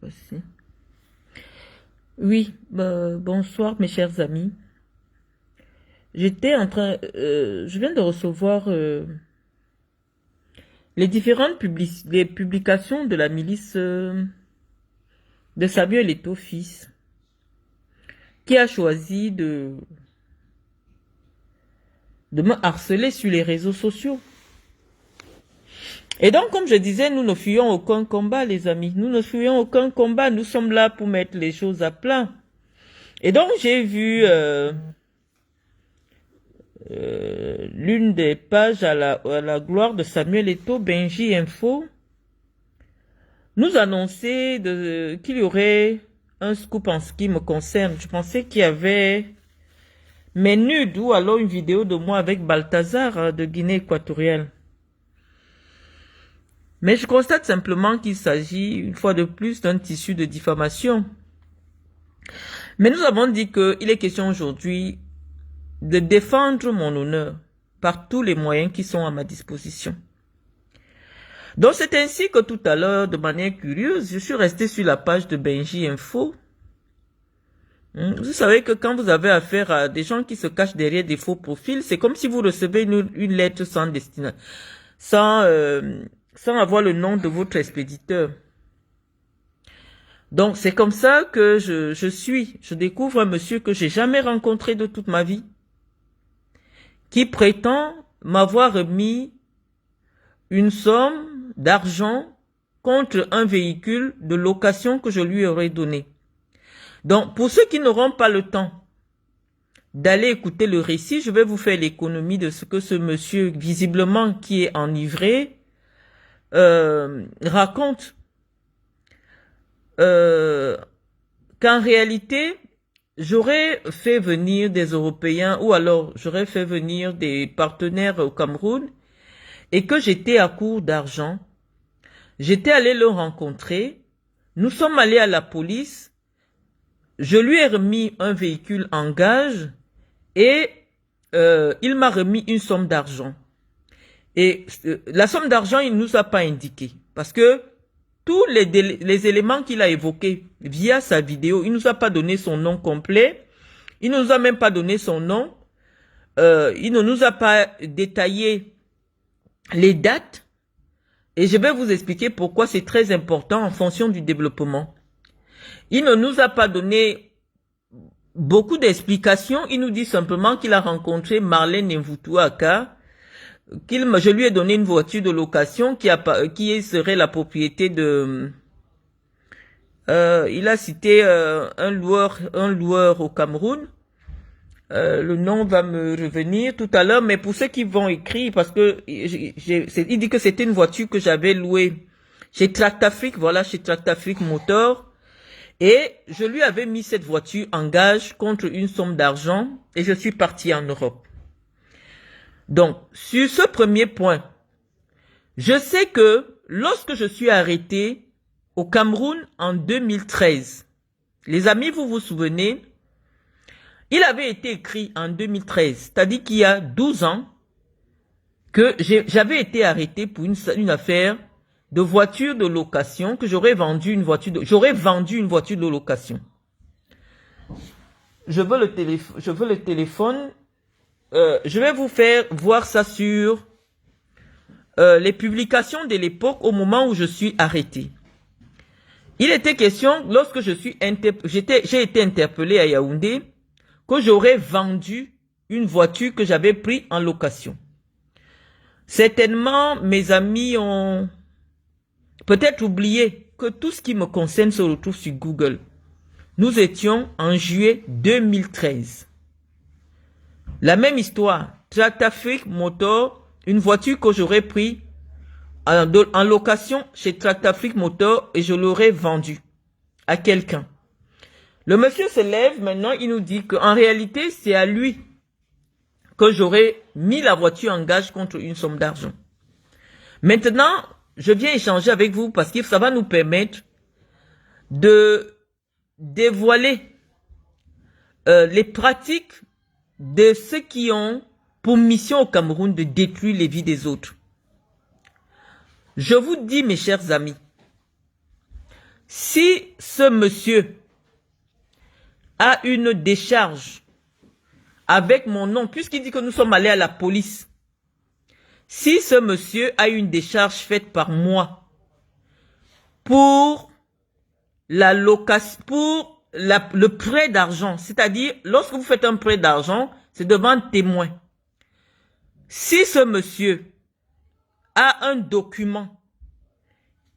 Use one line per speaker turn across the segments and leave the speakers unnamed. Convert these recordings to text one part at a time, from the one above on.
Voici. Oui, bonsoir mes chers amis. Je viens de recevoir les différentes les publications de la milice de Samuel Eto'o fils, qui a choisi de me harceler sur les réseaux sociaux. Et donc, comme je disais, nous ne fuyons aucun combat, les amis. Nous ne fuyons aucun combat. Nous sommes là pour mettre les choses à plat. Et donc, j'ai vu l'une des pages à la gloire de Samuel Eto'o, Benji Info, nous annoncer qu'il y aurait un scoop en ce qui me concerne. Je pensais qu'il y avait mes nudes ou alors une vidéo de moi avec Balthazar de Guinée équatoriale. Mais je constate simplement qu'il s'agit, une fois de plus, d'un tissu de diffamation. Mais nous avons dit qu'il est question aujourd'hui de défendre mon honneur par tous les moyens qui sont à ma disposition. Donc c'est ainsi que tout à l'heure, de manière curieuse, je suis resté sur la page de Benji Info. Vous savez que quand vous avez affaire à des gens qui se cachent derrière des faux profils, c'est comme si vous recevez une lettre sans destination, sans avoir le nom de votre expéditeur. Donc c'est comme ça que je découvre un monsieur que j'ai jamais rencontré de toute ma vie, qui prétend m'avoir remis une somme d'argent contre un véhicule de location que je lui aurais donné. Donc, pour ceux qui n'auront pas le temps d'aller écouter le récit, je vais vous faire l'économie de ce que ce monsieur, visiblement qui est enivré, raconte. Qu'en réalité, j'aurais fait venir des Européens ou alors j'aurais fait venir des partenaires au Cameroun et que j'étais à court d'argent. J'étais allé le rencontrer. Nous sommes allés à la police. Je lui ai remis un véhicule en gage et il m'a remis une somme d'argent. Et la somme d'argent, il ne nous a pas indiqué parce que tous les éléments qu'il a évoqués via sa vidéo, il ne nous a pas donné son nom complet, il ne nous a même pas donné son nom, il ne nous a pas détaillé les dates, et je vais vous expliquer pourquoi c'est très important en fonction du développement. Il ne nous a pas donné beaucoup d'explications, il nous dit simplement qu'il a rencontré Marlène Mvutuaka, je lui ai donné une voiture de location qui serait la propriété de... il a cité un loueur au Cameroun. Le nom va me revenir tout à l'heure, mais pour ceux qui vont écrire, parce que il dit que c'était une voiture que j'avais louée chez Tractafrique, voilà, chez Tractafrique Motor. Et je lui avais mis cette voiture en gage contre une somme d'argent et je suis parti en Europe. Donc, sur ce premier point, je sais que lorsque je suis arrêté au Cameroun en 2013, les amis, vous vous souvenez, il avait été écrit en 2013, c'est-à-dire qu'il y a 12 ans, que j'avais été arrêté pour une affaire de voiture de location, que j'aurais vendu une voiture de location. Je veux le téléphone. Je vais vous faire voir ça sur les publications de l'époque au moment où je suis arrêté. Il était question, lorsque j'ai été interpellé à Yaoundé, que j'aurais vendu une voiture que j'avais prise en location. Certainement, mes amis ont peut-être oublié que tout ce qui me concerne se retrouve sur Google. Nous étions en juillet 2013. La même histoire, Tractafrique Motor, une voiture que j'aurais prise en location chez Tractafrique Motor et je l'aurais vendue à quelqu'un. Le monsieur se lève maintenant, il nous dit qu'en réalité, c'est à lui que j'aurais mis la voiture en gage contre une somme d'argent. Maintenant, je viens échanger avec vous parce que ça va nous permettre de dévoiler les pratiques de ceux qui ont pour mission au Cameroun de détruire les vies des autres. Je vous dis, mes chers amis, Si ce monsieur a une décharge avec mon nom, puisqu'il dit que nous sommes allés à la police, si ce monsieur a une décharge faite par moi pour la location, pour le prêt d'argent, c'est-à-dire lorsque vous faites un prêt d'argent, c'est devant témoin. Si ce monsieur a un document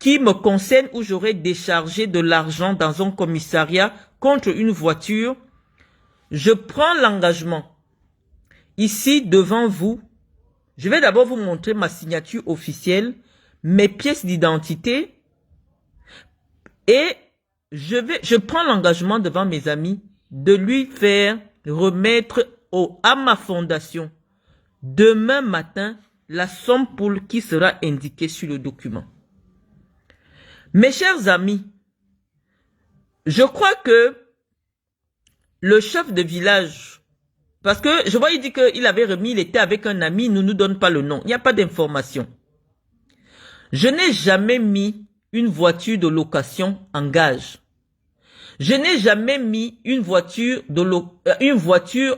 qui me concerne où j'aurais déchargé de l'argent dans un commissariat contre une voiture, je prends l'engagement ici devant vous. Je vais d'abord vous montrer ma signature officielle, mes pièces d'identité et je prends l'engagement devant mes amis de lui faire remettre à ma fondation demain matin la somme qui sera indiquée sur le document. Mes chers amis, je crois que le chef de village, parce que je vois, il dit qu'il avait remis, il était avec un ami, il ne nous donne pas le nom. Il n'y a pas d'information. Je n'ai jamais mis une voiture de location en gage. Je n'ai jamais mis une voiture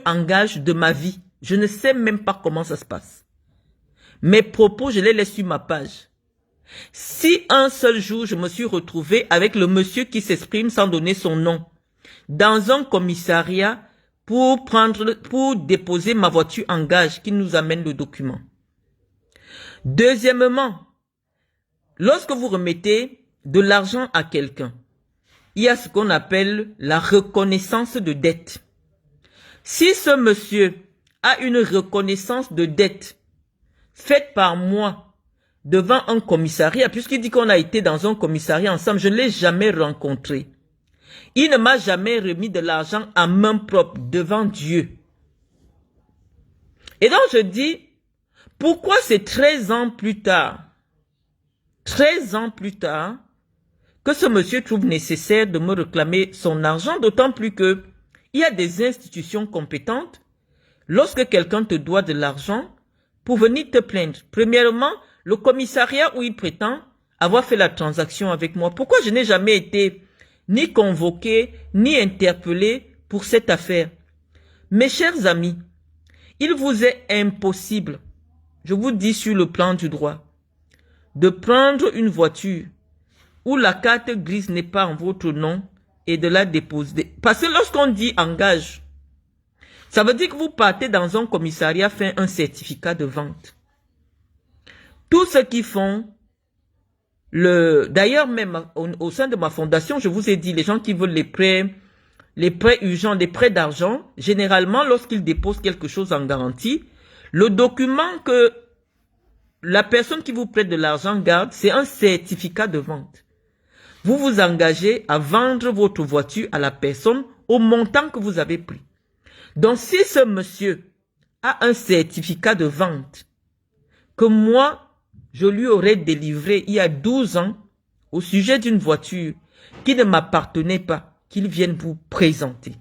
en gage de ma vie. Je ne sais même pas comment ça se passe. Mes propos, je les laisse sur ma page. Si un seul jour, je me suis retrouvé avec le monsieur qui s'exprime sans donner son nom, dans un commissariat pour déposer ma voiture en gage qui nous amène le document. Deuxièmement, lorsque vous remettez de l'argent à quelqu'un, il y a ce qu'on appelle la reconnaissance de dette. Si ce monsieur a une reconnaissance de dette faite par moi devant un commissariat, puisqu'il dit qu'on a été dans un commissariat ensemble, je ne l'ai jamais rencontré. Il ne m'a jamais remis de l'argent à main propre devant Dieu. Et donc je dis, pourquoi c'est 13 ans plus tard, que ce monsieur trouve nécessaire de me réclamer son argent, d'autant plus que il y a des institutions compétentes, lorsque quelqu'un te doit de l'argent, pour venir te plaindre. Premièrement, le commissariat où il prétend avoir fait la transaction avec moi. Pourquoi je n'ai jamais été ni convoqué, ni interpellé pour cette affaire? Mes chers amis, il vous est impossible, je vous dis sur le plan du droit, de prendre une voiture où la carte grise n'est pas en votre nom et de la déposer. Parce que lorsqu'on dit engage, ça veut dire que vous partez dans un commissariat faire un certificat de vente. Tous ceux qui font d'ailleurs même au sein de ma fondation, je vous ai dit, les gens qui veulent les prêts urgents, les prêts d'argent, généralement lorsqu'ils déposent quelque chose en garantie, le document que la personne qui vous prête de l'argent garde, c'est un certificat de vente. Vous vous engagez à vendre votre voiture à la personne au montant que vous avez pris. Donc si ce monsieur a un certificat de vente que moi, je lui aurais délivré il y a 12 ans au sujet d'une voiture qui ne m'appartenait pas, qu'il vienne vous présenter.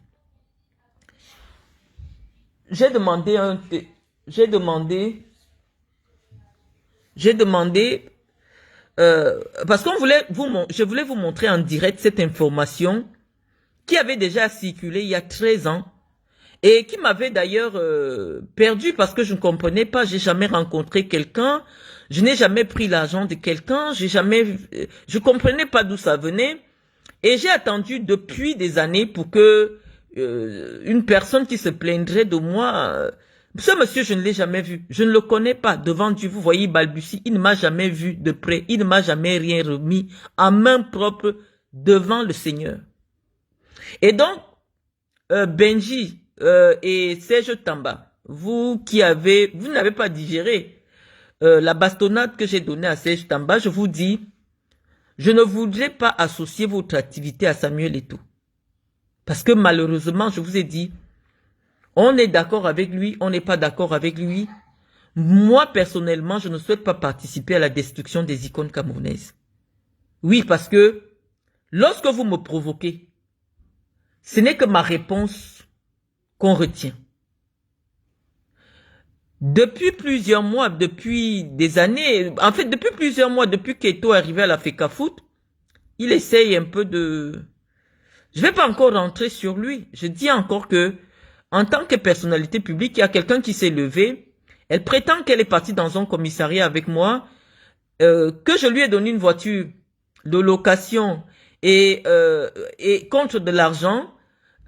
J'ai demandé parce je voulais vous montrer en direct cette information qui avait déjà circulé il y a 13 ans et qui m'avait d'ailleurs perdu parce que je ne comprenais pas, j'ai jamais rencontré quelqu'un, je n'ai jamais pris l'argent de quelqu'un, je comprenais pas d'où ça venait et j'ai attendu depuis des années pour que une personne qui se plaindrait de moi, ce monsieur je ne l'ai jamais vu, je ne le connais pas devant Dieu, vous voyez il balbutie, il ne m'a jamais vu de près, il ne m'a jamais rien remis en main propre devant le Seigneur. Et donc Benji et Serge Tamba, vous n'avez pas digéré la bastonnade que j'ai donnée à Serge Tamba, je vous dis, je ne voudrais pas associer votre activité à Samuel Eto'o. Parce que malheureusement, je vous ai dit, on est d'accord avec lui, on n'est pas d'accord avec lui. Moi, personnellement, je ne souhaite pas participer à la destruction des icônes camerounaises. Oui, parce que lorsque vous me provoquez, ce n'est que ma réponse qu'on retient. Depuis plusieurs mois, depuis des années, en fait, depuis plusieurs mois, depuis qu'Eto'o est arrivé à la FECAFOOT, il essaye un peu de... Je vais pas encore rentrer sur lui. Je dis encore que, en tant que personnalité publique, il y a quelqu'un qui s'est levé. Elle prétend qu'elle est partie dans un commissariat avec moi, que je lui ai donné une voiture de location et contre de l'argent.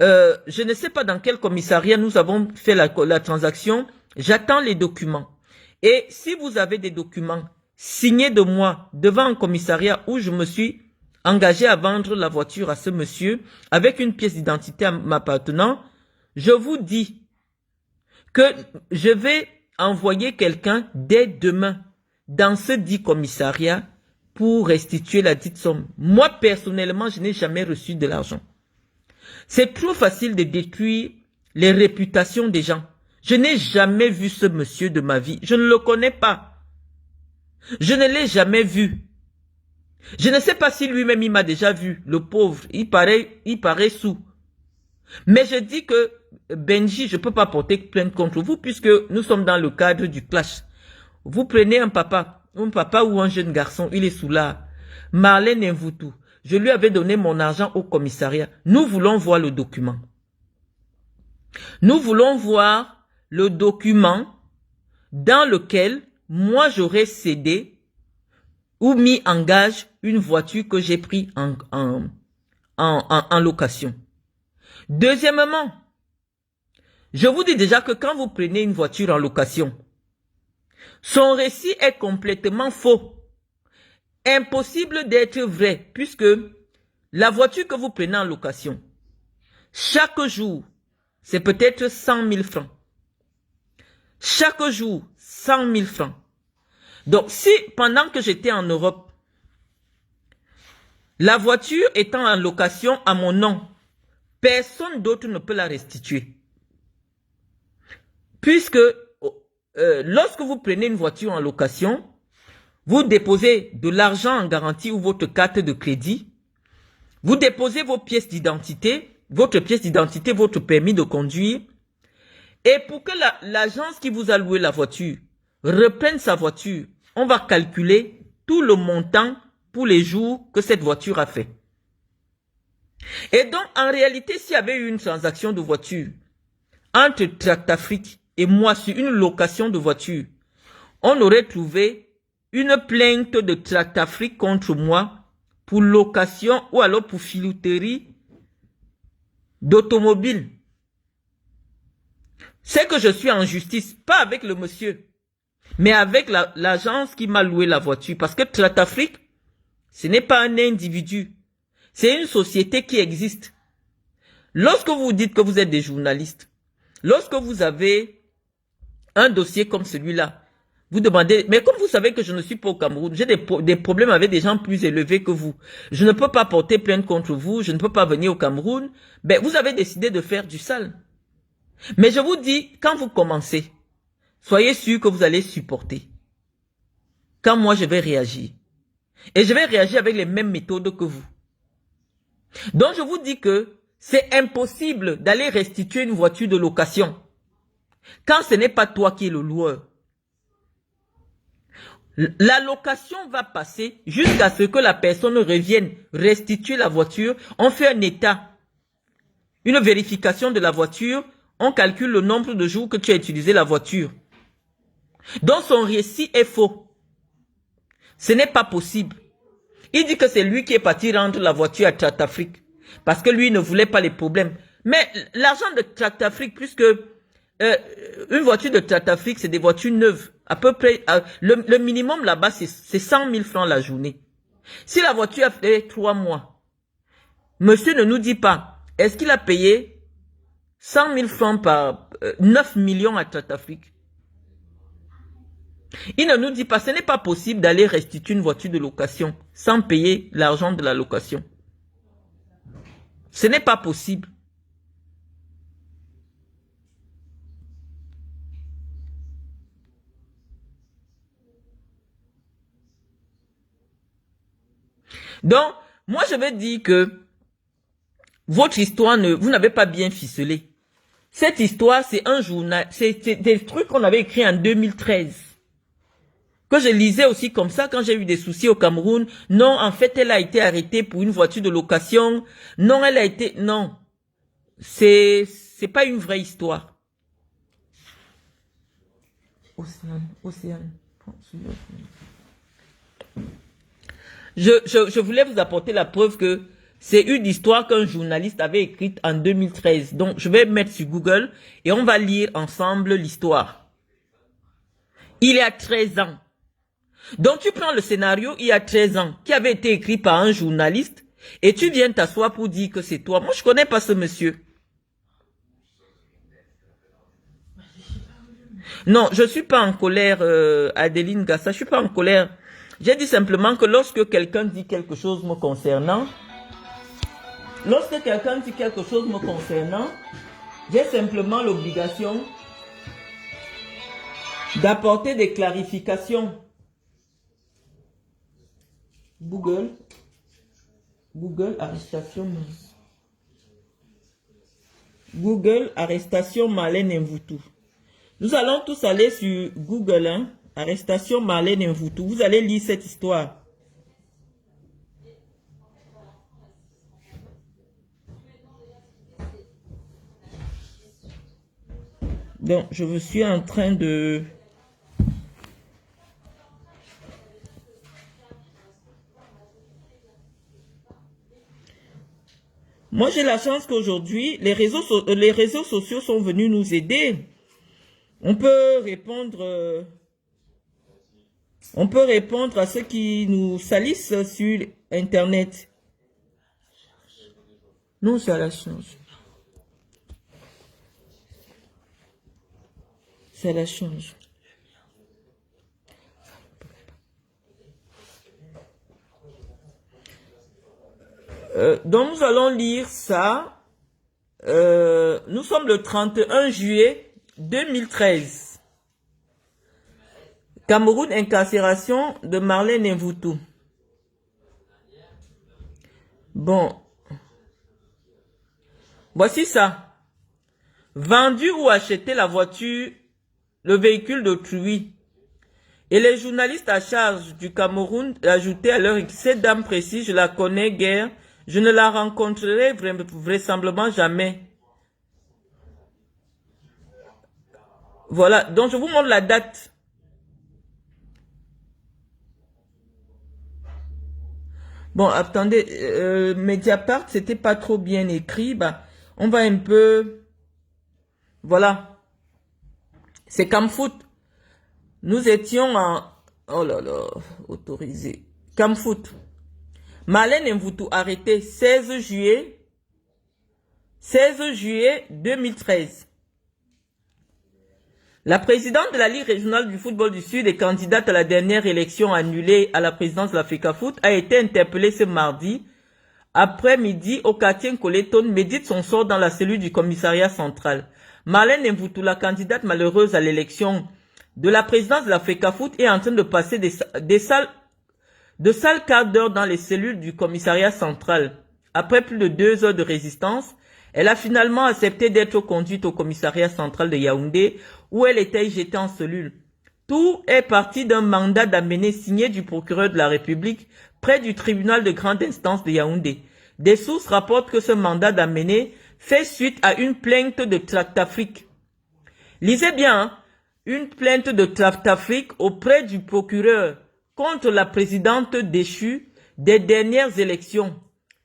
Je ne sais pas dans quel commissariat nous avons fait la transaction. J'attends les documents. Et si vous avez des documents signés de moi devant un commissariat où je me suis engagé à vendre la voiture à ce monsieur avec une pièce d'identité m'appartenant, je vous dis que je vais envoyer quelqu'un dès demain dans ce dit commissariat pour restituer la dite somme. Moi, personnellement, je n'ai jamais reçu de l'argent. C'est trop facile de détruire les réputations des gens. Je n'ai jamais vu ce monsieur de ma vie. Je ne le connais pas. Je ne l'ai jamais vu. Je ne sais pas si lui-même il m'a déjà vu. Le pauvre, il paraît sous. Mais je dis que Benji, je ne peux pas porter plainte contre vous puisque nous sommes dans le cadre du clash. Vous prenez un papa ou un jeune garçon, il est sous là. Marlène Mvoutou. Je lui avais donné mon argent au commissariat. Nous voulons voir le document. Nous voulons voir le document dans lequel moi j'aurais cédé ou mis en gage une voiture que j'ai prise en location. Deuxièmement, je vous dis déjà que quand vous prenez une voiture en location, son récit est complètement faux. Impossible d'être vrai, puisque la voiture que vous prenez en location, chaque jour, c'est peut-être 100 000 francs. Chaque jour, 100 000 francs. Donc, si pendant que j'étais en Europe, la voiture étant en location à mon nom, personne d'autre ne peut la restituer. Puisque lorsque vous prenez une voiture en location, vous déposez de l'argent en garantie ou votre carte de crédit, vous déposez vos pièces d'identité, votre permis de conduire, et pour que l'agence qui vous a loué la voiture reprenne sa voiture, on va calculer tout le montant pour les jours que cette voiture a fait. Et donc, en réalité, s'il y avait eu une transaction de voiture entre Tractafrique et moi sur une location de voiture, on aurait trouvé une plainte de Tractafrique contre moi pour location ou alors pour filouterie d'automobile. C'est que je suis en justice, pas avec le monsieur, mais avec l'agence qui m'a loué la voiture. Parce que Tractafrique, ce n'est pas un individu. C'est une société qui existe. Lorsque vous dites que vous êtes des journalistes, lorsque vous avez un dossier comme celui-là, vous demandez, mais comme vous savez que je ne suis pas au Cameroun, j'ai des problèmes avec des gens plus élevés que vous. Je ne peux pas porter plainte contre vous, je ne peux pas venir au Cameroun. Ben, vous avez décidé de faire du sale. Mais je vous dis, quand vous commencez, soyez sûr que vous allez supporter. Quand moi je vais réagir. Et je vais réagir avec les mêmes méthodes que vous. Donc je vous dis que c'est impossible d'aller restituer une voiture de location quand ce n'est pas toi qui es le loueur. La location va passer jusqu'à ce que la personne revienne restituer la voiture. On fait un état, une vérification de la voiture. On calcule le nombre de jours que tu as utilisé la voiture. Donc son récit est faux. Ce n'est pas possible. Il dit que c'est lui qui est parti rendre la voiture à Tractafrique. Parce que lui ne voulait pas les problèmes. Mais l'argent de Tractafrique, puisque une voiture de Tractafrique, c'est des voitures neuves. À peu près, le minimum là-bas, c'est 100 000 francs la journée. Si la voiture a fait 3 mois, monsieur ne nous dit pas, est-ce qu'il a payé 100 000 francs par 9 millions à Tractafrique? Il ne nous dit pas, ce n'est pas possible d'aller restituer une voiture de location sans payer l'argent de la location. Ce n'est pas possible. Donc, moi je vais dire que votre histoire, vous n'avez pas bien ficelé. Cette histoire, c'est un journal, c'est des trucs qu'on avait écrits en 2013. que je lisais aussi comme ça quand j'ai eu des soucis au Cameroun. Non, en fait, elle a été arrêtée pour une voiture de location. Non, elle a été... Non, c'est pas une vraie histoire. Océane. Je voulais vous apporter la preuve que c'est une histoire qu'un journaliste avait écrite en 2013. Donc, je vais mettre sur Google et on va lire ensemble l'histoire. Il y a 13 ans. Donc, tu prends le scénario il y a 13 ans qui avait été écrit par un journaliste et tu viens t'asseoir pour dire que c'est toi. Moi, je connais pas ce monsieur. Non, je suis pas en colère, Adeline Gassa, je suis pas en colère. J'ai dit simplement que lorsque quelqu'un dit quelque chose me concernant, j'ai simplement l'obligation d'apporter des clarifications. Google, arrestation Marlène Mvutu. Nous allons tous aller sur Google, hein, arrestation Marlène Mvutu. Vous allez lire cette histoire. Donc, je suis en train de... Moi, j'ai la chance qu'aujourd'hui, les réseaux sociaux sont venus nous aider. On peut répondre à ceux qui nous salissent sur Internet. Non, c'est à la change. C'est à la change. Donc, nous allons lire ça. Nous sommes le 31 juillet 2013. Cameroun, incarcération de Marlène Mvutu. Bon. Voici ça. Vendu ou acheté la voiture, le véhicule d'autrui. Et les journalistes à charge du Cameroun ajoutaient à leur cette dame précise, je la connais guère, je ne la rencontrerai vraisemblablement jamais. Voilà, donc je vous montre la date. Bon, attendez, Mediapart, c'était pas trop bien écrit. Bah, on va un peu... Voilà. C'est Camfoot. Nous étions en... Oh là là, autorisé. Camfoot. Marlène Mvutu arrêtée 16 juillet 2013. La présidente de la Ligue régionale du football du Sud et candidate à la dernière élection annulée à la présidence de l'Africafoot a été interpellée ce mardi après-midi au quartier Nkoleton, médite son sort dans la cellule du commissariat central. Marlène Mvutu, la candidate malheureuse à l'élection de la présidence de l'Africafoot, est en train de passer de sales quarts d'heure dans les cellules du commissariat central. Après plus de 2 heures de résistance, elle a finalement accepté d'être conduite au commissariat central de Yaoundé, où elle était jetée en cellule. Tout est parti d'un mandat d'amener signé du procureur de la République près du tribunal de grande instance de Yaoundé. Des sources rapportent que ce mandat d'amener fait suite à une plainte de Tractafrique. Lisez bien, hein, une plainte de Tractafrique auprès du procureur contre la présidente déchue des dernières élections.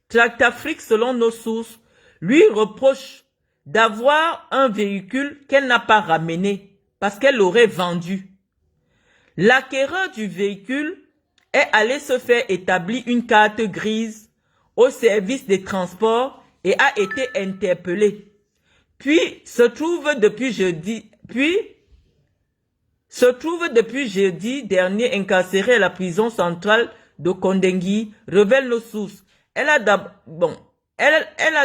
Tractafrique, selon nos sources, lui reproche d'avoir un véhicule qu'elle n'a pas ramené parce qu'elle l'aurait vendu. L'acquéreur du véhicule est allé se faire établir une carte grise au service des transports et a été interpellé. Puis se trouve depuis jeudi dernier incarcéré à la prison centrale de Kondengui, révèlent nos sources. Elle a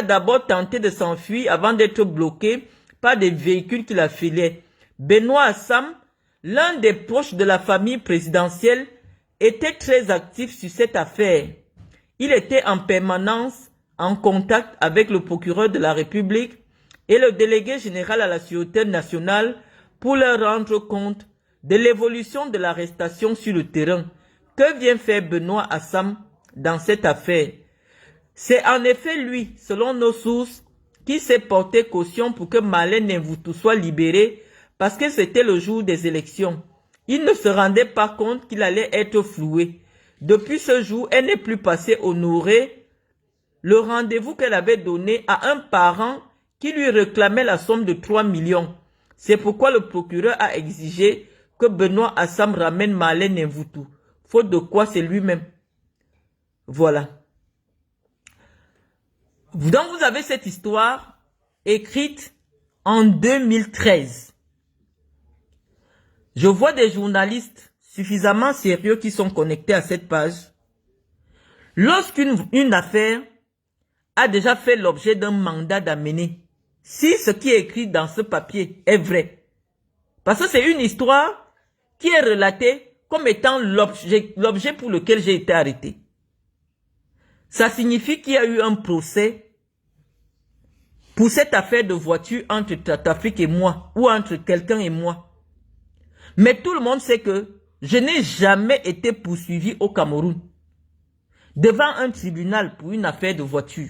d'abord tenté de s'enfuir avant d'être bloquée par des véhicules qui la filaient. Benoît Assam, l'un des proches de la famille présidentielle, était très actif sur cette affaire. Il était en permanence en contact avec le procureur de la République et le délégué général à la Sûreté nationale pour leur rendre compte de l'évolution de l'arrestation sur le terrain. Que vient faire Benoît Assam dans cette affaire? C'est en effet lui, selon nos sources, qui s'est porté caution pour que Malène Mvoutou soit libéré parce que c'était le jour des élections. Il ne se rendait pas compte qu'il allait être floué. Depuis ce jour, elle n'est plus passée honorer le rendez-vous qu'elle avait donné à un parent qui lui réclamait la somme de 3 millions. C'est pourquoi le procureur a exigé que Benoît Assam ramène Malène Mvoutou. Faute de quoi c'est lui-même. Voilà. Donc vous avez cette histoire écrite en 2013. Je vois des journalistes suffisamment sérieux qui sont connectés à cette page. Lorsqu'une affaire a déjà fait l'objet d'un mandat d'amener, si ce qui est écrit dans ce papier est vrai, parce que c'est une histoire qui est relatée comme étant l'objet pour lequel j'ai été arrêté. Ça signifie qu'il y a eu un procès pour cette affaire de voiture entre Tatafrik et moi, ou entre quelqu'un et moi. Mais tout le monde sait que je n'ai jamais été poursuivi au Cameroun devant un tribunal pour une affaire de voiture.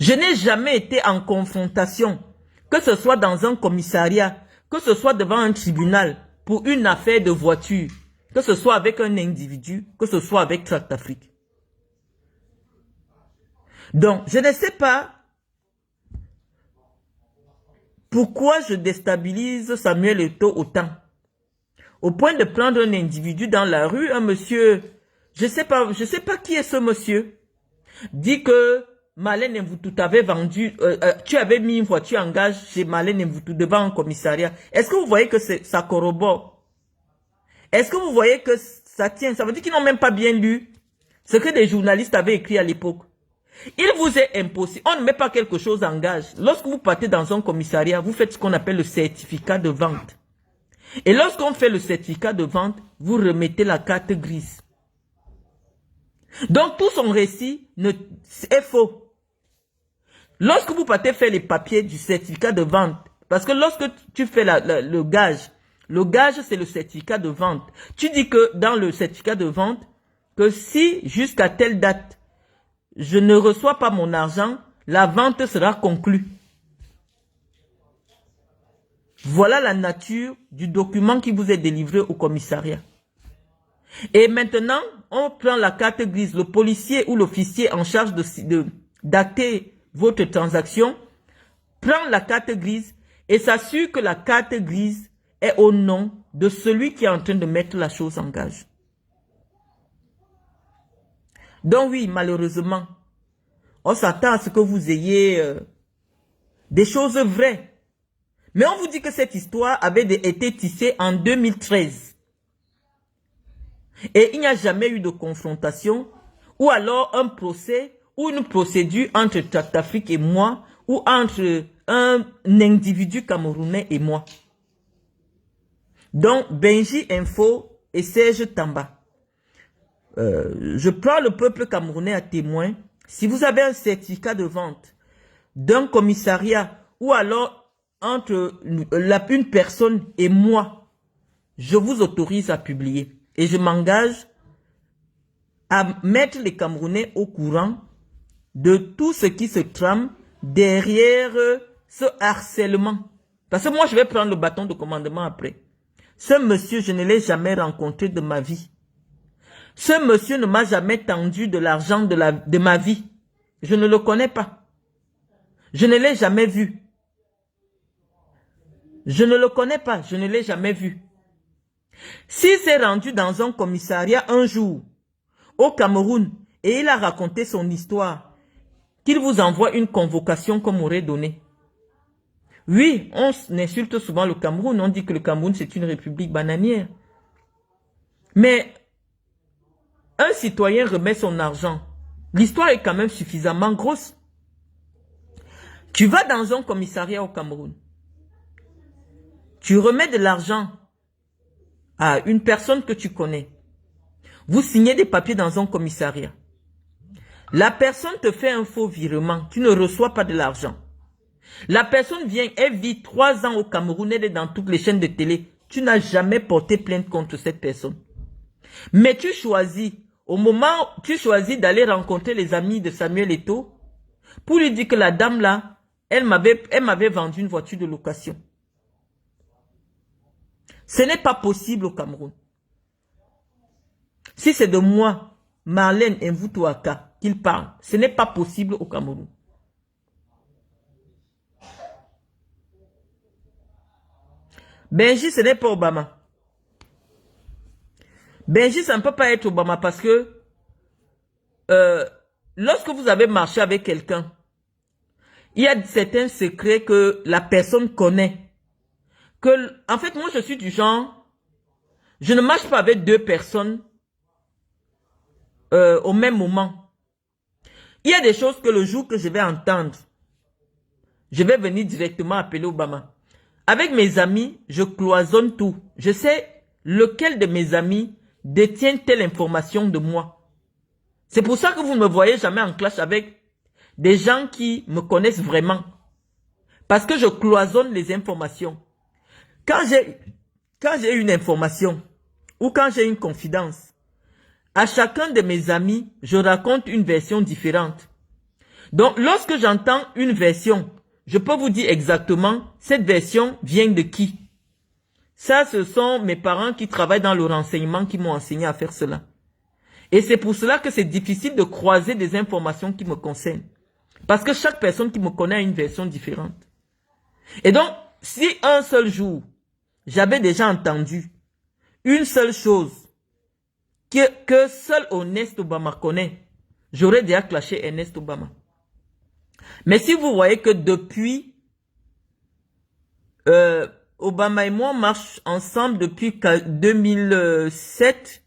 Je n'ai jamais été en confrontation, que ce soit dans un commissariat, que ce soit devant un tribunal pour une affaire de voiture, que ce soit avec un individu, que ce soit avec Tractafrique. Donc, je ne sais pas pourquoi je déstabilise Samuel Eto'o autant. Au point de prendre un individu dans la rue, un monsieur, je sais pas qui est ce monsieur, dit que Malène Mvoutou t'avait vendu, tu avais mis une voiture en gage chez Malène Mvoutou devant un commissariat. Est-ce que vous voyez que ça corrobore? Est-ce que vous voyez que ça tient? Ça veut dire qu'ils n'ont même pas bien lu ce que des journalistes avaient écrit à l'époque. Il vous est impossible, on ne met pas quelque chose en gage. Lorsque vous partez dans un commissariat, vous faites ce qu'on appelle le certificat de vente. Et lorsqu'on fait le certificat de vente, vous remettez la carte grise. Donc tout son récit est faux. Lorsque vous partez faire les papiers du certificat de vente, parce que lorsque tu fais le gage c'est le certificat de vente. Tu dis que dans le certificat de vente, que si jusqu'à telle date, je ne reçois pas mon argent, la vente sera conclue. Voilà la nature du document qui vous est délivré au commissariat. Et maintenant, on prend la carte grise. Le policier ou l'officier en charge d'acter votre transaction prend la carte grise et s'assure que la carte grise est au nom de celui qui est en train de mettre la chose en gage. Donc oui, malheureusement, on s'attend à ce que vous ayez des choses vraies. Mais on vous dit que cette histoire avait été tissée en 2013. Et il n'y a jamais eu de confrontation, ou alors un procès, ou une procédure entre Tractafrique et moi, ou entre un individu camerounais et moi. Donc, Benji Info et Serge Tamba. Je prends le peuple camerounais à témoin. Si vous avez un certificat de vente d'un commissariat, ou alors entre une personne et moi, je vous autorise à publier. Et je m'engage à mettre les Camerounais au courant de tout ce qui se trame derrière ce harcèlement. Parce que moi, je vais prendre le bâton de commandement après. Ce monsieur, je ne l'ai jamais rencontré de ma vie. Ce monsieur ne m'a jamais tendu de l'argent de ma vie. Je ne le connais pas. Je ne l'ai jamais vu. Je ne le connais pas, je ne l'ai jamais vu. S'il s'est rendu dans un commissariat un jour, au Cameroun, et il a raconté son histoire, qu'il vous envoie une convocation qu'on m'aurait donnée. Oui, on insulte souvent le Cameroun, on dit que le Cameroun c'est une république bananière. Mais un citoyen remet son argent. L'histoire est quand même suffisamment grosse. Tu vas dans un commissariat au Cameroun. Tu remets de l'argent à une personne que tu connais. Vous signez des papiers dans un commissariat. La personne te fait un faux virement. Tu ne reçois pas de l'argent. La personne vient, elle vit 3 ans au Cameroun, elle est dans toutes les chaînes de télé. tu n'as jamais porté plainte contre cette personne. Mais tu choisis, au moment où tu choisis d'aller rencontrer les amis de Samuel Eto'o, pour lui dire que la dame là, elle m'avait vendu une voiture de location. Ce n'est pas possible au Cameroun. Si c'est de moi, Marlène Mvutouaka, qu'il parle, ce n'est pas possible au Cameroun. Benji, ce n'est pas Obama. Benji, ça ne peut pas être Obama parce que lorsque vous avez marché avec quelqu'un, il y a certains secrets que la personne connaît. En fait, moi, je suis du genre, je ne marche pas avec deux personnes au même moment. Il y a des choses que le jour que je vais entendre, je vais venir directement appeler Obama. Avec mes amis, je cloisonne tout. Je sais lequel de mes amis détient telle information de moi. C'est pour ça que vous ne me voyez jamais en clash avec des gens qui me connaissent vraiment. Parce que je cloisonne les informations. Quand j'ai une information ou quand j'ai une confidence, à chacun de mes amis, je raconte une version différente. Donc, lorsque j'entends une version, je peux vous dire exactement cette version vient de qui. Ça, ce sont mes parents qui travaillent dans le renseignement qui m'ont enseigné à faire cela. Et c'est pour cela que c'est difficile de croiser des informations qui me concernent. Parce que chaque personne qui me connaît a une version différente. Et donc, si un seul jour, j'avais déjà entendu une seule chose que seul Ernest Obama connaît, j'aurais déjà clashé Ernest Obama. Mais si vous voyez que depuis, Obama et moi marchent ensemble depuis 2007,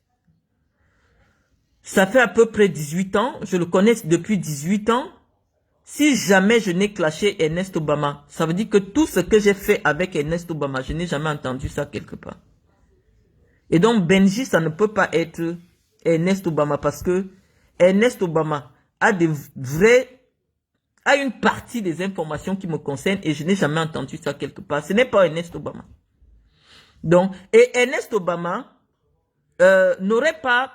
ça fait à peu près 18 ans, je le connais depuis 18 ans. Si jamais je n'ai clashé Ernest Obama, ça veut dire que tout ce que j'ai fait avec Ernest Obama, je n'ai jamais entendu ça quelque part. Et donc Benji, ça ne peut pas être Ernest Obama parce que Ernest Obama a une partie des informations qui me concernent et je n'ai jamais entendu ça quelque part. Ce n'est pas Ernest Obama. Donc, et Ernest Obama n'aurait pas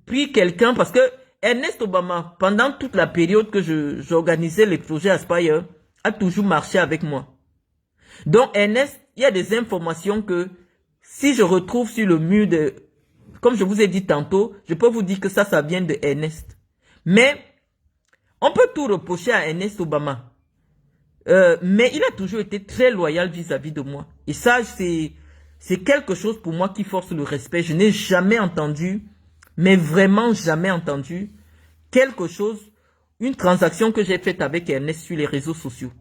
pris quelqu'un parce que Ernest Obama, pendant toute la période que j'organisais les projets Aspire, a toujours marché avec moi. Donc Ernest, il y a des informations que si je retrouve sur le mur de, comme je vous ai dit tantôt, je peux vous dire que ça vient de Ernest. Mais on peut tout reprocher à Ernest Obama. Mais il a toujours été très loyal vis-à-vis de moi. Et ça, c'est quelque chose pour moi qui force le respect. Je n'ai jamais entendu, mais vraiment jamais entendu, quelque chose, une transaction que j'ai faite avec Ernest sur les réseaux sociaux.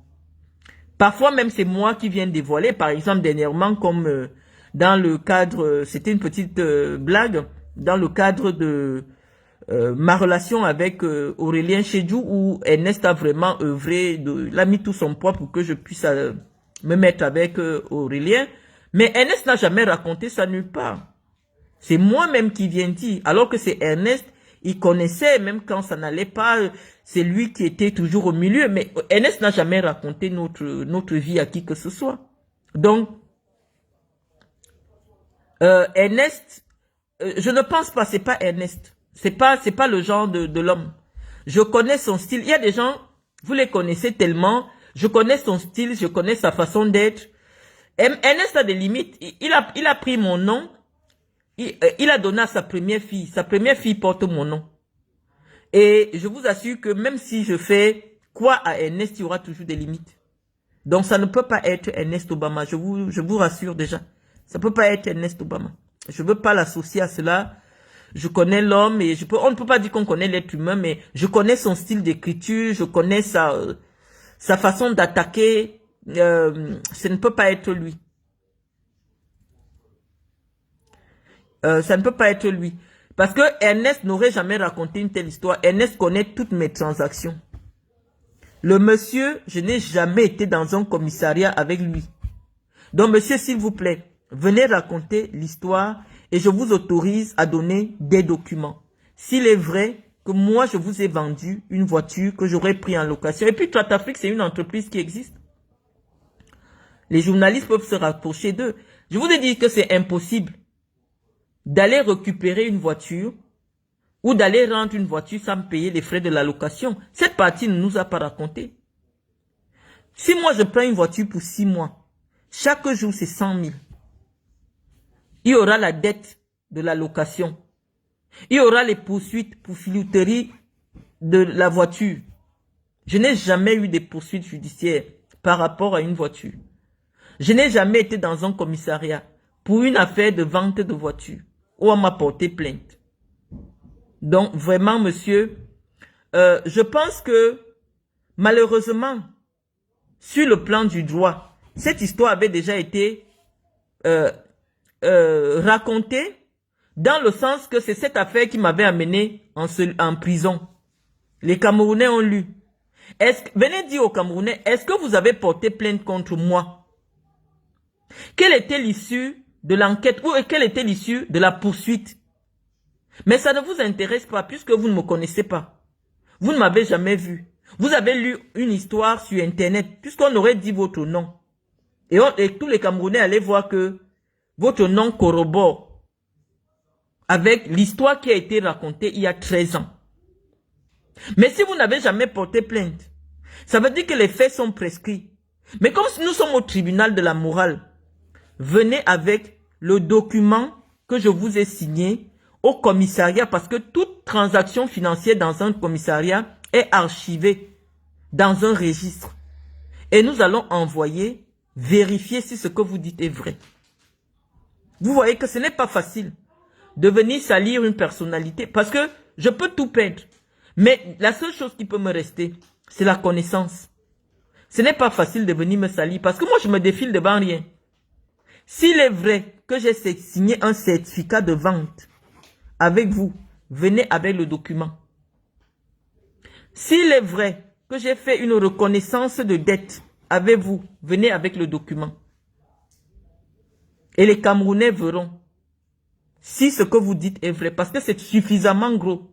Parfois même c'est moi qui viens dévoiler, par exemple dernièrement comme dans le cadre, c'était une petite blague, dans le cadre de ma relation avec Aurélien Chedjou où Ernest a vraiment œuvré, il a mis tout son poids pour que je puisse me mettre avec Aurélien. Mais Ernest n'a jamais raconté ça nulle part. C'est moi-même qui viens dire, alors que c'est Ernest, il connaissait, même quand ça n'allait pas, c'est lui qui était toujours au milieu. Mais Ernest n'a jamais raconté notre vie à qui que ce soit. Donc, Ernest, je ne pense pas, c'est pas Ernest. C'est pas le genre de l'homme. Je connais son style. Il y a des gens, vous les connaissez tellement, je connais son style, je connais sa façon d'être. Ernest a des limites. Il a pris mon nom. Il a donné à sa première fille. Sa première fille porte mon nom. Et je vous assure que même si je fais quoi à Ernest, il y aura toujours des limites. Donc ça ne peut pas être Ernest Obama. Je vous rassure déjà. Ça ne peut pas être Ernest Obama. Je ne veux pas l'associer à cela. Je connais l'homme et on ne peut pas dire qu'on connaît l'être humain, mais je connais son style d'écriture, je connais sa façon d'attaquer. Ce ne peut pas être lui. Ça ne peut pas être lui. Parce que Ernest n'aurait jamais raconté une telle histoire. Ernest connaît toutes mes transactions. Le monsieur, je n'ai jamais été dans un commissariat avec lui. Donc monsieur, s'il vous plaît, venez raconter l'histoire et je vous autorise à donner des documents. S'il est vrai que moi, je vous ai vendu une voiture que j'aurais pris en location. Et puis Tratafrique, c'est une entreprise qui existe. Les journalistes peuvent se rapprocher d'eux. Je vous ai dit que c'est impossible d'aller récupérer une voiture ou d'aller rendre une voiture sans payer les frais de la location. Cette partie ne nous a pas raconté. Si moi je prends une voiture pour 6 mois, chaque jour c'est 100 000. Il y aura la dette de la location. Il y aura les poursuites pour filouterie de la voiture. Je n'ai jamais eu de poursuites judiciaires par rapport à une voiture. Je n'ai jamais été dans un commissariat pour une affaire de vente de voiture où on m'a porté plainte. Donc vraiment, monsieur, je pense que malheureusement, sur le plan du droit, cette histoire avait déjà été racontée dans le sens que c'est cette affaire qui m'avait amené en prison. Les Camerounais ont lu. Venez dire aux Camerounais, est-ce que vous avez porté plainte contre moi? Quelle était l'issue de l'enquête ou quelle était l'issue de la poursuite? Mais ça ne vous intéresse pas puisque vous ne me connaissez pas. Vous ne m'avez jamais vu. Vous avez lu une histoire sur Internet puisqu'on aurait dit votre nom. Et tous les Camerounais allaient voir que votre nom corrobore avec l'histoire qui a été racontée il y a 13 ans. Mais si vous n'avez jamais porté plainte, ça veut dire que les faits sont prescrits. Mais comme si nous sommes au tribunal de la morale, venez avec le document que je vous ai signé au commissariat parce que toute transaction financière dans un commissariat est archivée dans un registre. Et nous allons envoyer, vérifier si ce que vous dites est vrai. Vous voyez que ce n'est pas facile de venir salir une personnalité parce que je peux tout perdre. Mais la seule chose qui peut me rester, c'est la connaissance. Ce n'est pas facile de venir me salir parce que moi je me défile devant rien. S'il est vrai que j'ai signé un certificat de vente avec vous, venez avec le document. S'il est vrai que j'ai fait une reconnaissance de dette avec vous, venez avec le document. Et les Camerounais verront si ce que vous dites est vrai, parce que c'est suffisamment gros.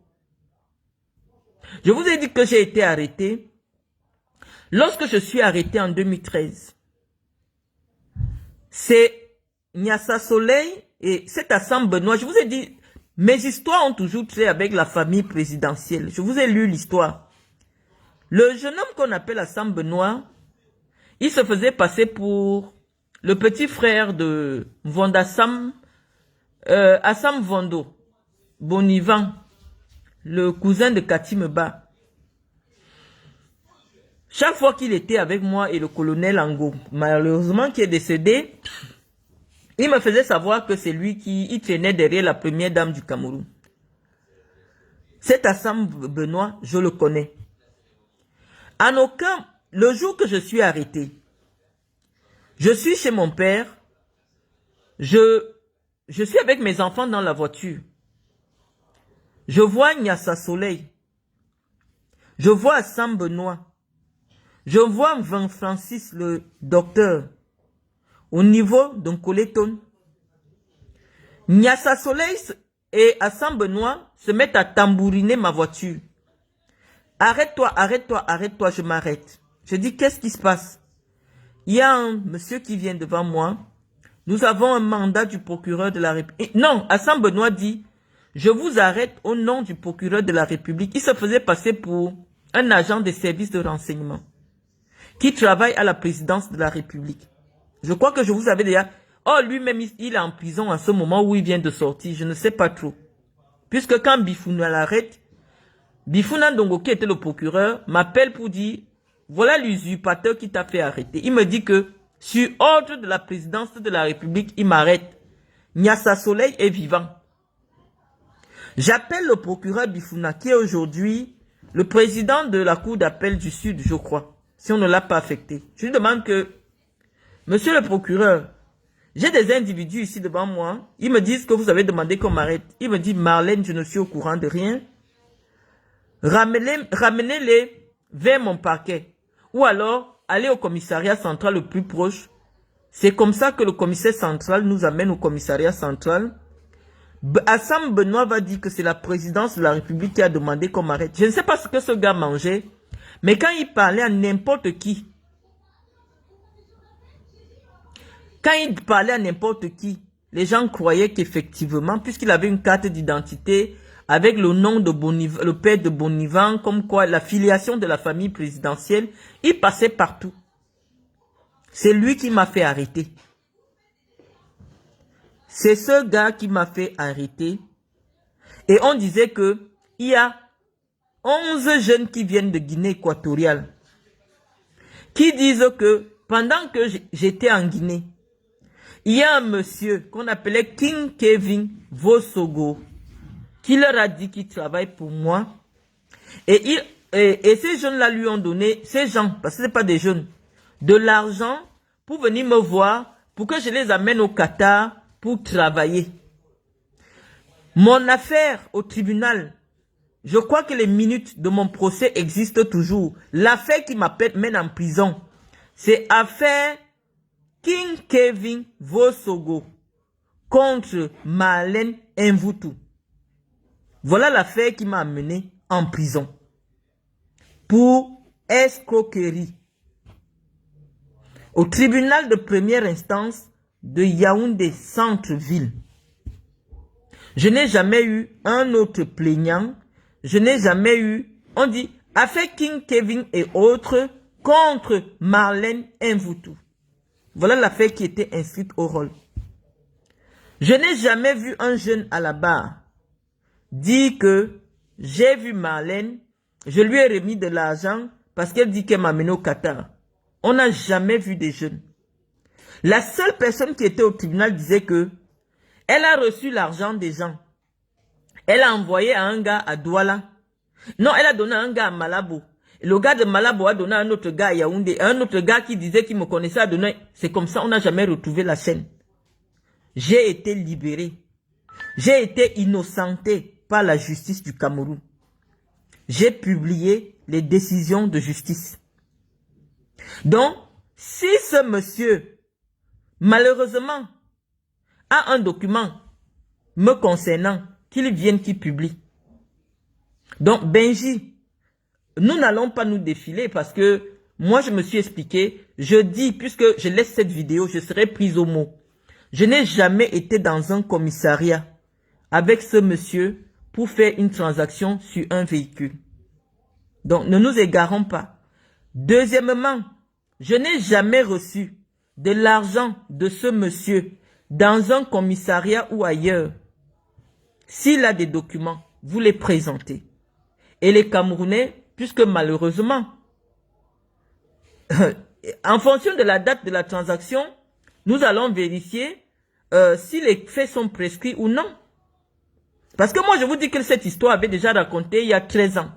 Je vous ai dit que j'ai été arrêté. Lorsque je suis arrêté en 2013, c'est Nyassa Soleil et c'est à Saint-Benoît. Je vous ai dit, mes histoires ont toujours trait avec la famille présidentielle. Je vous ai lu l'histoire. Le jeune homme qu'on appelle à Saint-Benoît, il se faisait passer pour le petit frère de Vondassam, Assam Vondo, Bonivan, le cousin de Katimeba. Chaque fois qu'il était avec moi et le colonel Ango, malheureusement qui est décédé, il me faisait savoir que c'est lui qui traînait derrière la première dame du Cameroun. Cet Assam Benoît, je le connais. En aucun, le jour que je suis arrêté, je suis chez mon père, je suis avec mes enfants dans la voiture. Je vois Nyassa Soleil. Je vois Assam Benoît. Je vois Van Francis, le docteur, au niveau d'un coléton. Nyassa Soleil et Assam Benoît se mettent à tambouriner ma voiture. Arrête-toi, arrête-toi, arrête-toi, je m'arrête. Je dis, qu'est-ce qui se passe? Il y a un monsieur qui vient devant moi. Nous avons un mandat du procureur de la République. Non, Assam Benoît dit, je vous arrête au nom du procureur de la République. Il se faisait passer pour un agent des services de renseignement qui travaille à la présidence de la République. Je crois que je vous avais déjà... Oh, lui-même, il est en prison à ce moment où il vient de sortir. Je ne sais pas trop. Puisque quand Bifouna l'arrête, Bifouna Ndongo, qui était le procureur, m'appelle pour dire, voilà l'usurpateur qui t'a fait arrêter. Il me dit que, sur ordre de la présidence de la République, il m'arrête. Nyassa Soleil est vivant. J'appelle le procureur Bifouna, qui est aujourd'hui le président de la cour d'appel du Sud, je crois, si on ne l'a pas affecté. Je lui demande que, monsieur le procureur, j'ai des individus ici devant moi, ils me disent que vous avez demandé qu'on m'arrête. Il me dit, Marlène, je ne suis au courant de rien. Ramenez-les vers mon parquet. Ou alors, allez au commissariat central le plus proche. C'est comme ça que le commissaire central nous amène au commissariat central. Assam Benoît va dire que c'est la présidence de la République qui a demandé qu'on m'arrête. Je ne sais pas ce que ce gars mangeait, mais quand il parlait à n'importe qui, Quand il parlait à n'importe qui, les gens croyaient qu'effectivement, puisqu'il avait une carte d'identité avec le nom de Bonivan, le père de Bonivan, comme quoi la filiation de la famille présidentielle, il passait partout. C'est lui qui m'a fait arrêter. C'est ce gars qui m'a fait arrêter. Et on disait que il y a 11 jeunes qui viennent de Guinée équatoriale qui disent que pendant que j'étais en Guinée, il y a un monsieur qu'on appelait King Kevin Vosogo qui leur a dit qu'il travaille pour moi. Et ces jeunes-là lui ont donné, ces gens, parce que ce n'est pas des jeunes, de l'argent pour venir me voir, pour que je les amène au Qatar pour travailler. Mon affaire au tribunal, je crois que les minutes de mon procès existent toujours. L'affaire qui m'amène en prison, c'est affaire King Kevin Vosogo contre Marlène Mvutu. Voilà l'affaire qui m'a amené en prison pour escroquerie au tribunal de première instance de Yaoundé Centre-Ville. Je n'ai jamais eu un autre plaignant. Je n'ai jamais eu, on dit, affaire King Kevin et autres contre Marlène Mvutu. Voilà l'affaire qui était inscrite au rôle. Je n'ai jamais vu un jeune à la barre dire que j'ai vu Marlène, je lui ai remis de l'argent parce qu'elle dit qu'elle m'a amené au Qatar. On n'a jamais vu des jeunes. La seule personne qui était au tribunal disait que elle a reçu l'argent des gens. Elle a envoyé à un gars à Douala. Non, elle a donné à un gars à Malabo. Le gars de Malabo a donné à un autre gars à Yaoundé. Un autre gars qui disait qu'il me connaissait a donné. C'est comme ça, on n'a jamais retrouvé la chaîne. J'ai été libéré. J'ai été innocenté par la justice du Cameroun. J'ai publié les décisions de justice. Donc, si ce monsieur, malheureusement, a un document me concernant, qu'il vienne, qu'il publie. Donc, Benji, nous n'allons pas nous défiler parce que moi, je me suis expliqué. Je dis, puisque je laisse cette vidéo, je serai prise au mot. Je n'ai jamais été dans un commissariat avec ce monsieur pour faire une transaction sur un véhicule. Donc, ne nous égarons pas. Deuxièmement, je n'ai jamais reçu de l'argent de ce monsieur dans un commissariat ou ailleurs. S'il a des documents, vous les présentez. Et les Camerounais, puisque malheureusement, en fonction de la date de la transaction, nous allons vérifier si les faits sont prescrits ou non. Parce que moi, je vous dis que cette histoire avait déjà raconté il y a 13 ans.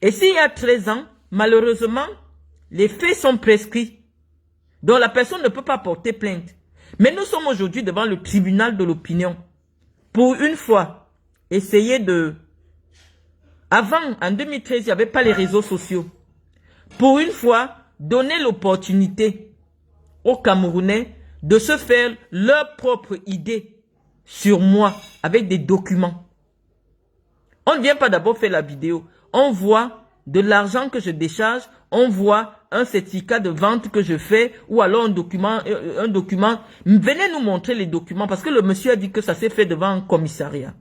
Et s'il y a 13 ans, malheureusement, les faits sont prescrits. Donc la personne ne peut pas porter plainte. Mais nous sommes aujourd'hui devant le tribunal de l'opinion. Pour une fois, essayer de... Avant, en 2013, il n'y avait pas les réseaux sociaux. Pour une fois, donner l'opportunité aux Camerounais de se faire leur propre idée sur moi avec des documents. On ne vient pas d'abord faire la vidéo. On voit de l'argent que je décharge, on voit un certificat de vente que je fais ou alors un document. Venez nous montrer les documents parce que le monsieur a dit que ça s'est fait devant un commissariat.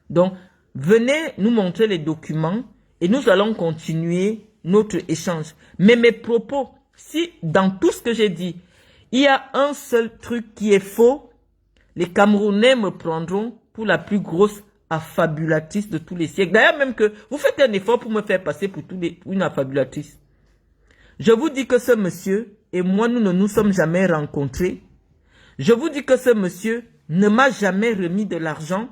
Donc, venez nous montrer les documents et nous allons continuer notre échange. Mais mes propos, si dans tout ce que j'ai dit, il y a un seul truc qui est faux, les Camerounais me prendront pour la plus grosse affabulatrice de tous les siècles. D'ailleurs, même que vous faites un effort pour me faire passer pour une affabulatrice. Je vous dis que ce monsieur et moi, nous ne nous sommes jamais rencontrés. Je vous dis que ce monsieur ne m'a jamais remis de l'argent.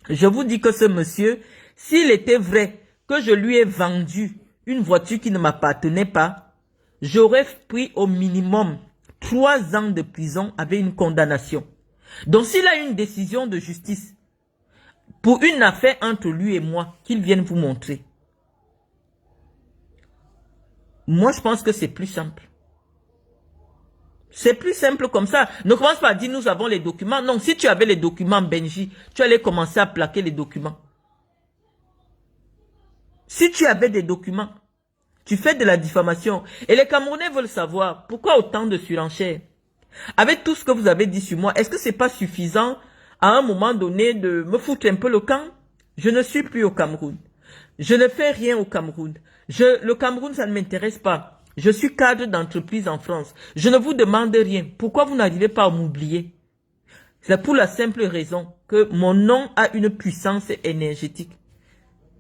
Je vous dis que ce monsieur, s'il était vrai que je lui ai vendu une voiture qui ne m'appartenait pas, j'aurais pris au minimum 3 ans de prison avec une condamnation. Donc s'il a une décision de justice pour une affaire entre lui et moi, qu'il vienne vous montrer. Moi, je pense que c'est plus simple. C'est plus simple comme ça. Ne commence pas à dire nous avons les documents. Non, si tu avais les documents, Benji, tu allais commencer à plaquer les documents. Si tu avais des documents, tu fais de la diffamation. Et les Camerounais veulent savoir pourquoi autant de surenchères. Avec tout ce que vous avez dit sur moi, est-ce que c'est pas suffisant à un moment donné de me foutre un peu le camp? Je ne suis plus au Cameroun. Je ne fais rien au Cameroun. Le Cameroun, ça ne m'intéresse pas. Je suis cadre d'entreprise en France. Je ne vous demande rien. Pourquoi vous n'arrivez pas à m'oublier? C'est pour la simple raison que mon nom a une puissance énergétique.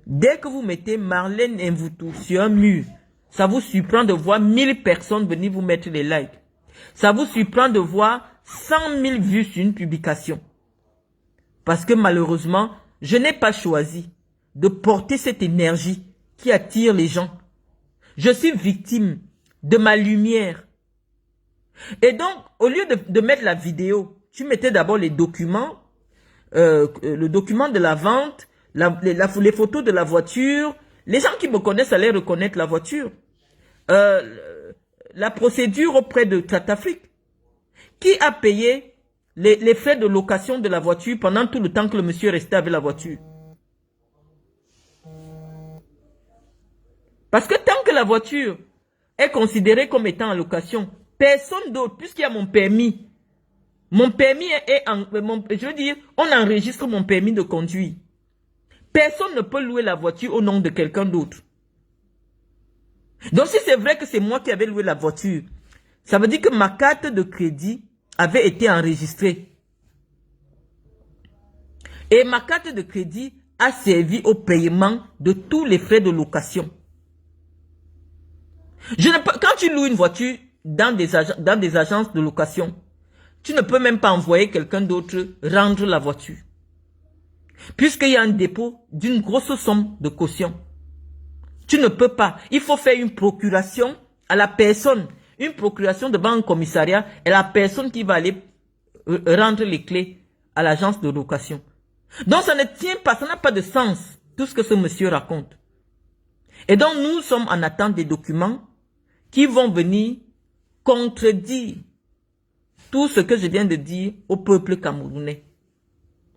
Dès que vous mettez Marlène Mvutu sur un mur, ça vous surprend de voir 1000 personnes venir vous mettre les likes. Ça vous surprend de voir 100 000 vues sur une publication. Parce que malheureusement, je n'ai pas choisi de porter cette énergie qui attire les gens. Je suis victime de ma lumière. Et donc, au lieu de mettre la vidéo, tu mettais d'abord les documents, le document de la vente, les photos de la voiture. Les gens qui me connaissent allaient reconnaître la voiture. La procédure auprès de Tratafrique. Qui a payé les frais de location de la voiture pendant tout le temps que le monsieur restait avec la voiture? Parce que tant que la voiture est considérée comme étant en location, personne d'autre, puisqu'il y a mon permis est je veux dire, on enregistre mon permis de conduire. Personne ne peut louer la voiture au nom de quelqu'un d'autre. Donc si c'est vrai que c'est moi qui avais loué la voiture, ça veut dire que ma carte de crédit avait été enregistrée. Et ma carte de crédit a servi au paiement de tous les frais de location. Quand tu loues une voiture dans des agences de location, tu ne peux même pas envoyer quelqu'un d'autre rendre la voiture. Puisqu'il y a un dépôt d'une grosse somme de caution. Tu ne peux pas. Il faut faire une procuration à la personne. Une procuration devant un commissariat et la personne qui va aller rendre les clés à l'agence de location. Donc ça ne tient pas, ça n'a pas de sens, tout ce que ce monsieur raconte. Et donc nous sommes en attente des documents qui vont venir contredire tout ce que je viens de dire au peuple camerounais.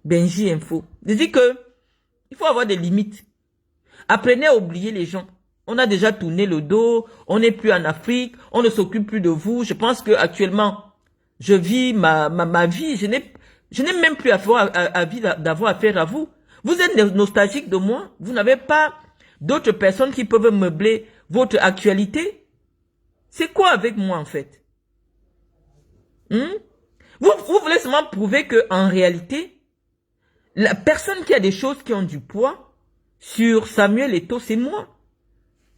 Benji Info. Je dis que il faut avoir des limites. Apprenez à oublier les gens. On a déjà tourné le dos, on n'est plus en Afrique, on ne s'occupe plus de vous. Je pense que actuellement, je vis ma vie. Je n'ai même plus d'avoir affaire à vous. Vous êtes nostalgique de moi. Vous n'avez pas d'autres personnes qui peuvent meubler votre actualité. C'est quoi avec moi en fait? Vous voulez seulement prouver que en réalité, la personne qui a des choses qui ont du poids sur Samuel Eto'o, c'est moi.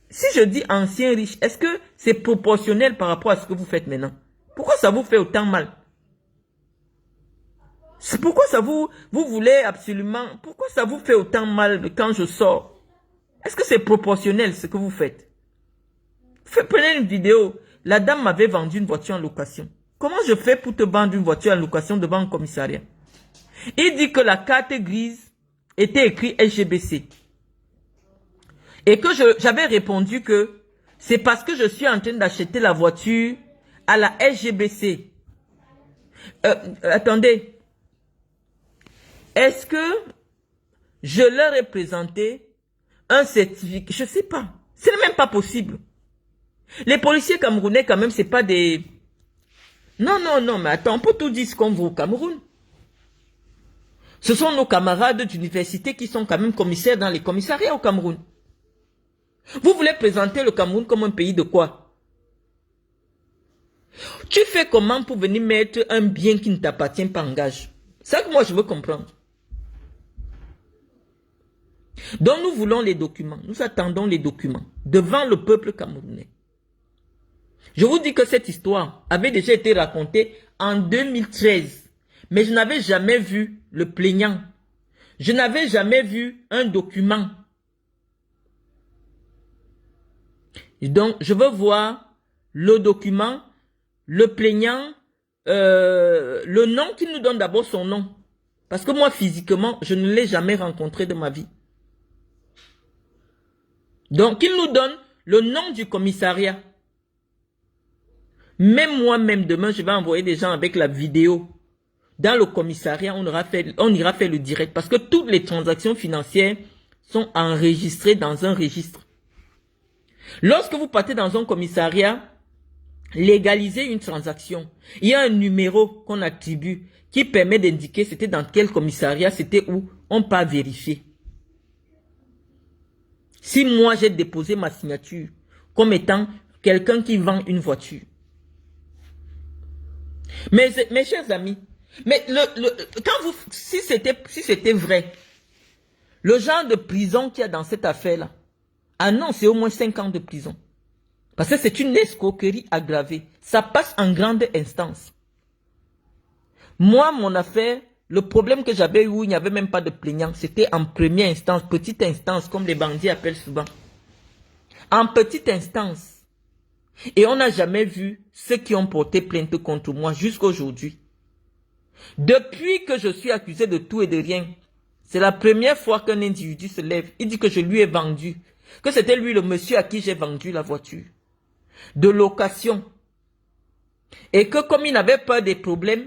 Si je dis ancien riche, est-ce que c'est proportionnel par rapport à ce que vous faites maintenant? Pourquoi ça vous fait autant mal? C'est pourquoi vous voulez absolument, pourquoi ça vous fait autant mal quand je sors? Est-ce que c'est proportionnel ce que vous faites? Prenez une vidéo. La dame m'avait vendu une voiture en location. Comment je fais pour te vendre une voiture en location devant un commissariat? Il dit que la carte grise était écrite SGBC. Et que j'avais répondu que c'est parce que je suis en train d'acheter la voiture à la SGBC. Attendez. Est-ce que je leur ai présenté un certificat? Je ne sais pas. Ce n'est même pas possible. Les policiers camerounais, quand même, c'est pas des... Non, mais attends, on peut tout dire ce qu'on veut au Cameroun. Ce sont nos camarades d'université qui sont quand même commissaires dans les commissariats au Cameroun. Vous voulez présenter le Cameroun comme un pays de quoi? Tu fais comment pour venir mettre un bien qui ne t'appartient pas en gage? C'est ça que moi je veux comprendre. Donc nous voulons les documents, nous attendons les documents devant le peuple camerounais. Je vous dis que cette histoire avait déjà été racontée en 2013. Mais je n'avais jamais vu le plaignant. Je n'avais jamais vu un document. Et donc, je veux voir le document, le plaignant, le nom qu'il nous donne d'abord son nom. Parce que moi, physiquement, je ne l'ai jamais rencontré de ma vie. Donc, qu'il nous donne le nom du commissariat. Même moi-même, demain, je vais envoyer des gens avec la vidéo. Dans le commissariat, on ira faire le direct. Parce que toutes les transactions financières sont enregistrées dans un registre. Lorsque vous partez dans un commissariat, légaliser une transaction, il y a un numéro qu'on attribue qui permet d'indiquer c'était dans quel commissariat, c'était où, on peut vérifier. Si moi j'ai déposé ma signature comme étant quelqu'un qui vend une voiture. Mais mes chers amis, mais si c'était vrai, le genre de prison qu'il y a dans cette affaire-là, ah non, c'est au moins 5 ans de prison. Parce que c'est une escroquerie aggravée. Ça passe en grande instance. Moi, mon affaire, le problème que j'avais où il n'y avait même pas de plaignant, c'était en première instance, petite instance, comme les bandits appellent souvent. En petite instance. Et on n'a jamais vu ceux qui ont porté plainte contre moi jusqu'à aujourd'hui. Depuis que je suis accusé de tout et de rien, c'est la première fois qu'un individu se lève. Il dit que je lui ai vendu. Que c'était lui le monsieur à qui j'ai vendu la voiture. De location. Et que comme il n'avait pas de problèmes,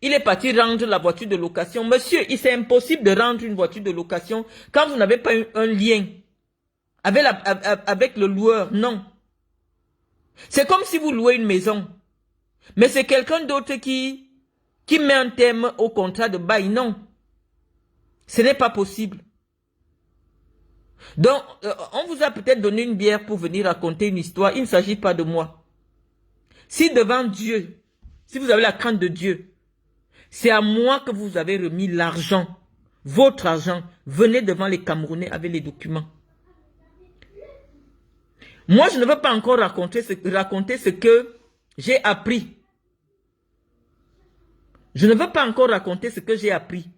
il est parti rendre la voiture de location. Monsieur, c'est impossible de rendre une voiture de location quand vous n'avez pas un lien avec le loueur. Non. C'est comme si vous louez une maison. Mais c'est quelqu'un d'autre qui met un terme au contrat de bail. Non. Ce n'est pas possible. Donc, on vous a peut-être donné une bière pour venir raconter une histoire. Il ne s'agit pas de moi. Si devant Dieu, si vous avez la crainte de Dieu, c'est à moi que vous avez remis l'argent, votre argent, venez devant les Camerounais avec les documents. Moi, je ne veux pas encore raconter ce que j'ai appris. Je ne veux pas encore raconter ce que j'ai appris.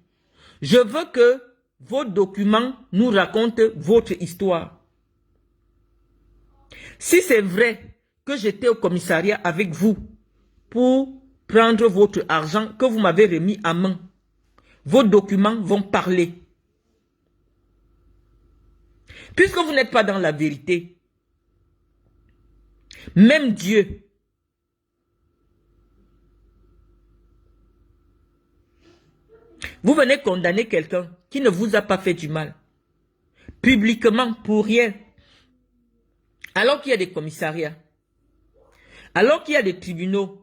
Je veux que vos documents nous racontent votre histoire. Si c'est vrai que j'étais au commissariat avec vous pour prendre votre argent que vous m'avez remis à main, vos documents vont parler. Puisque vous n'êtes pas dans la vérité, même Dieu, vous venez condamner quelqu'un qui ne vous a pas fait du mal, publiquement pour rien, alors qu'il y a des commissariats, alors qu'il y a des tribunaux.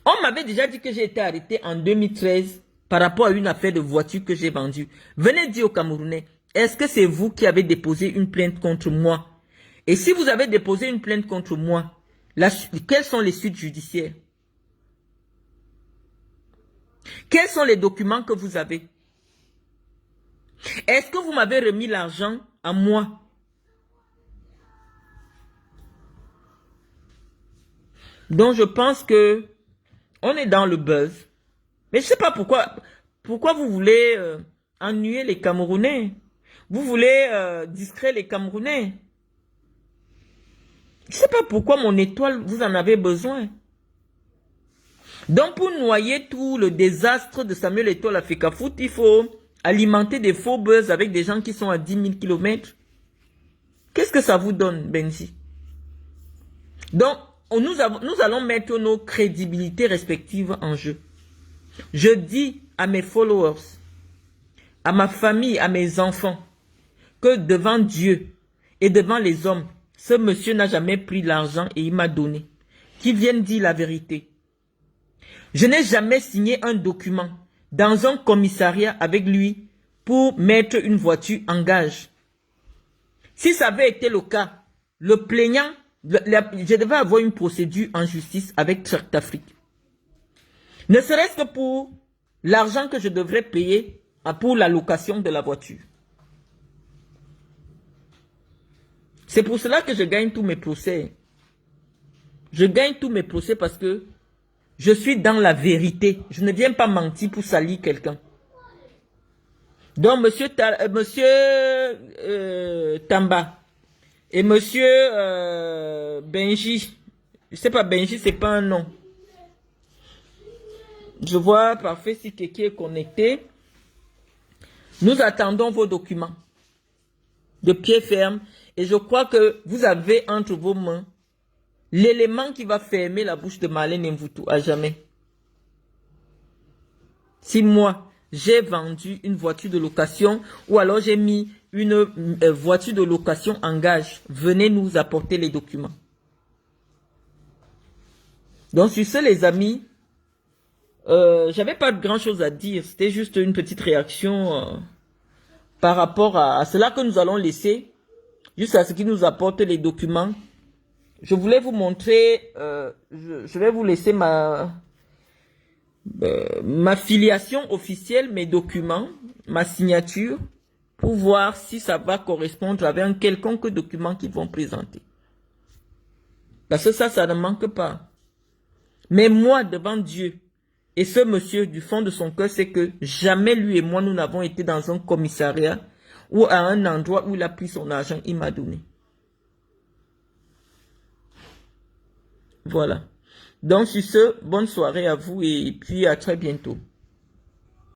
On m'avait déjà dit que j'ai été arrêté en 2013 par rapport à une affaire de voiture que j'ai vendue. Venez dire aux Camerounais, est-ce que c'est vous qui avez déposé une plainte contre moi? Et si vous avez déposé une plainte contre moi, quelles sont les suites judiciaires? Quels sont les documents que vous avez? Est-ce que vous m'avez remis l'argent à moi? Donc je pense que on est dans le buzz. Mais je ne sais pas pourquoi vous voulez ennuyer les Camerounais. Vous voulez distraire les Camerounais. Je ne sais pas pourquoi mon étoile, vous en avez besoin. Donc pour noyer tout le désastre de Samuel Eto'o Africa Foot, il faut alimenter des faux buzz avec des gens qui sont à 10 000 km. Qu'est-ce que ça vous donne, Benji? Donc, nous allons mettre nos crédibilités respectives en jeu. Je dis à mes followers, à ma famille, à mes enfants, que devant Dieu et devant les hommes, ce monsieur n'a jamais pris l'argent et il m'a donné. Qu'ils viennent dire la vérité. Je n'ai jamais signé un document dans un commissariat avec lui pour mettre une voiture en gage. Si ça avait été le cas, le plaignant, je devais avoir une procédure en justice avec Tract Afrique. Ne serait-ce que pour l'argent que je devrais payer pour la location de la voiture. C'est pour cela que je gagne tous mes procès. Je gagne tous mes procès parce que je suis dans la vérité. Je ne viens pas mentir pour salir quelqu'un. Donc, monsieur Tamba et monsieur Benji, je sais pas, Benji, c'est pas un nom. Je vois parfait si quelqu'un est connecté. Nous attendons vos documents de pied ferme et je crois que vous avez entre vos mains l'élément qui va fermer la bouche de Marlène Mvutu à jamais. Si moi, j'ai vendu une voiture de location ou alors j'ai mis une voiture de location en gage, venez nous apporter les documents. Donc, sur ce, les amis, j'avais pas grand chose à dire. C'était juste une petite réaction par rapport à cela que nous allons laisser, juste à ce qui nous apporte les documents. Je voulais vous montrer, je vais vous laisser ma filiation officielle, mes documents, ma signature, pour voir si ça va correspondre avec un quelconque document qu'ils vont présenter. Parce que ça ne manque pas. Mais moi, devant Dieu, et ce monsieur, du fond de son cœur, c'est que jamais lui et moi, nous n'avons été dans un commissariat ou à un endroit où il a pris son argent, il m'a donné. Voilà. Donc, sur ce, bonne soirée à vous et puis à très bientôt.